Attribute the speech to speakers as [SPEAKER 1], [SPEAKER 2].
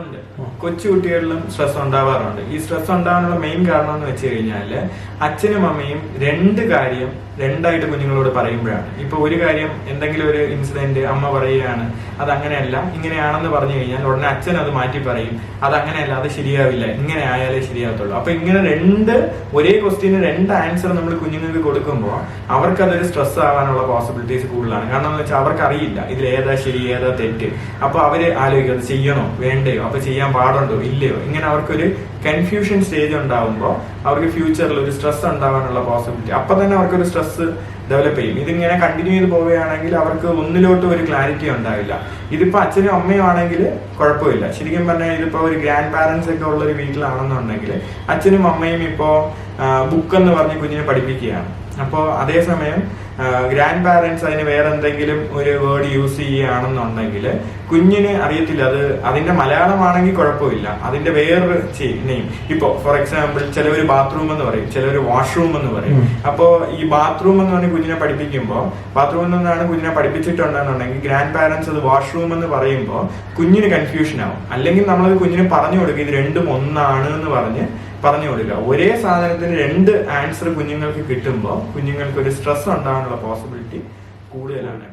[SPEAKER 1] ഉണ്ട്. കൊച്ചുകുട്ടികളിലും സ്ട്രെസ് ഉണ്ടാവാറുണ്ട്. ഈ സ്ട്രെസ് ഉണ്ടാകാനുള്ള മെയിൻ കാരണം എന്ന് വെച്ച് കഴിഞ്ഞാല് അച്ഛനും അമ്മയും രണ്ട് കാര്യം രണ്ടായിട്ട് കുഞ്ഞുങ്ങളോട് പറയുമ്പോഴാണ്. ഇപ്പൊ ഒരു കാര്യം എന്തെങ്കിലും ഒരു ഇൻസിഡന്റ് അമ്മ പറയുകയാണ്, അത് അങ്ങനെയല്ല ഇങ്ങനെയാണെന്ന് പറഞ്ഞു കഴിഞ്ഞാൽ ഉടനെ അച്ഛൻ അത് മാറ്റി പറയും, അത് അങ്ങനെയല്ല, അത് ശരിയാവില്ല, ഇങ്ങനെ ആയാലേ ശരിയാകത്തുള്ളൂ. അപ്പൊ ഇങ്ങനെ ഒരേ ക്വസ്റ്റ്യന് രണ്ട് ആൻസർ നമ്മൾ കുഞ്ഞുങ്ങൾക്ക് കൊടുക്കുമ്പോൾ അവർക്കതൊരു സ്ട്രെസ് ആവാനുള്ള പോസിബിലിറ്റീസ് കൂടുതലാണ്. കാരണം എന്ന് വെച്ചാൽ അവർക്ക് അറിയില്ല ഇതിൽ ഏതാ ശരി ഏതാ തെറ്റ്. അപ്പൊ അവര് ആലോചിക്കും അത് ചെയ്യണോ വേണ്ടയോ, അപ്പൊ ചെയ്യാൻ പാടുണ്ടോ ഇല്ലയോ. ഇങ്ങനെ അവർക്കൊരു കൺഫ്യൂഷൻ സ്റ്റേജ് ഉണ്ടാവുമ്പോൾ അവർക്ക് ഫ്യൂച്ചറിൽ ഒരു സ്ട്രെസ് ഉണ്ടാവാനുള്ള പോസിബിലിറ്റി, അപ്പൊ തന്നെ അവർക്കൊരു സ്ട്രെസ് ഡെവലപ്പ് ചെയ്യും. ഇതിങ്ങനെ കണ്ടിന്യൂ ചെയ്ത് പോവുകയാണെങ്കിൽ അവർക്ക് ഒന്നിലോട്ടും ഒരു ക്ലാരിറ്റി ഉണ്ടാവില്ല. ഇതിപ്പോ അച്ഛനും അമ്മയും ആണെങ്കിൽ കുഴപ്പമില്ല. ശരിക്കും പറഞ്ഞാൽ ഇതിപ്പോ ഒരു ഗ്രാൻഡ് പാരന്റ്സ് ഒക്കെ ഉള്ള ഒരു വീട്ടിലാണെന്നുണ്ടെങ്കിൽ അച്ഛനും അമ്മയും ഇപ്പോ ബുക്ക് എന്ന് പറഞ്ഞ് കുഞ്ഞിനെ പഠിപ്പിക്കുകയാണ്. അപ്പോൾ അതേസമയം ഗ്രാൻഡ് പാരന്റ്സ് അതിന് വേറെ എന്തെങ്കിലും ഒരു വേർഡ് യൂസ് ചെയ്യുകയാണെന്നുണ്ടെങ്കിൽ കുഞ്ഞിന് അറിയത്തില്ല അത് അതിന്റെ മലയാളമാണെങ്കിൽ കുഴപ്പമില്ല, അതിന്റെ വേറൊരു നെയിം. ഇപ്പോ ഫോർ എക്സാമ്പിൾ ചിലവർ ബാത്റൂം എന്ന് പറയും, ചിലവർ വാഷ്റൂം എന്ന് പറയും. അപ്പോ ഈ ബാത്റൂം എന്ന് പറഞ്ഞ് കുഞ്ഞിനെ പഠിപ്പിക്കുമ്പോൾ ബാത്റൂം എന്നാണ് കുഞ്ഞിനെ പഠിപ്പിച്ചിട്ടുണ്ടെന്നുണ്ടെങ്കിൽ ഗ്രാൻഡ് പാരന്റ്സ് അത് വാഷ്റൂം എന്ന് പറയുമ്പോൾ കുഞ്ഞിന് കൺഫ്യൂഷൻ ആവും. അല്ലെങ്കിൽ നമ്മളത് കുഞ്ഞിന് പറഞ്ഞു കൊടുക്കുക ഇത് രണ്ടും ഒന്നാണ് എന്ന് പറഞ്ഞു കൊടുക്കുക. ഒരേ സാധനത്തിന് രണ്ട് ആൻസർ കുഞ്ഞുങ്ങൾക്ക് കിട്ടുമ്പോൾ കുഞ്ഞുങ്ങൾക്ക് ഒരു സ്ട്രെസ് ഉണ്ടാകാനുള്ള പോസിബിലിറ്റി കൂടുതലാണ്.